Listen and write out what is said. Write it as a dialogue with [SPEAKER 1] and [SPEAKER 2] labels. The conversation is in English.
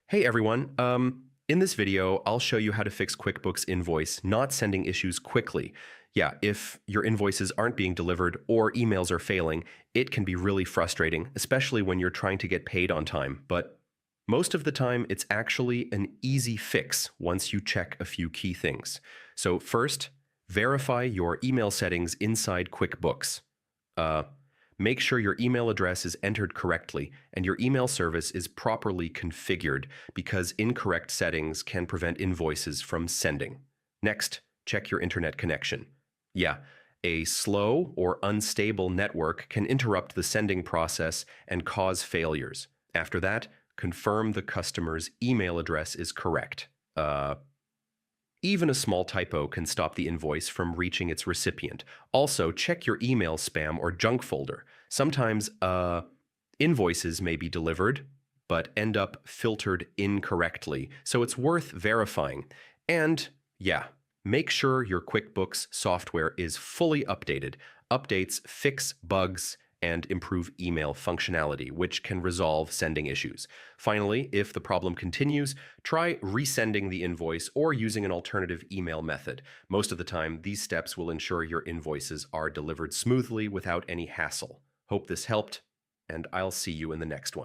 [SPEAKER 1] Hey everyone, in this video, I'll show you how to fix QuickBooks Invoice not sending issues quickly. Yeah, if your invoices aren't being delivered or emails are failing, it can be really frustrating, especially when you're trying to get paid on time. But most of the time, it's actually an easy fix once you check a few key things. So first, verify your email settings inside QuickBooks. Uh, Make sure your email address is entered correctly and your email service is properly configured because incorrect settings can prevent invoices from sending. Next, check your internet connection. Yeah, a slow or unstable network can interrupt the sending process and cause failures. After that, confirm the customer's email address is correct. Even a small typo can stop the invoice from reaching its recipient. Also, check your email spam or junk folder. Sometimes invoices may be delivered, but end up filtered incorrectly, so it's worth verifying. And yeah, make sure your QuickBooks software is fully updated. Updates fix bugs and improve email functionality, which can resolve sending issues. Finally, if the problem continues, try resending the invoice or using an alternative email method. Most of the time, these steps will ensure your invoices are delivered smoothly without any hassle. Hope this helped, and I'll see you in the next one.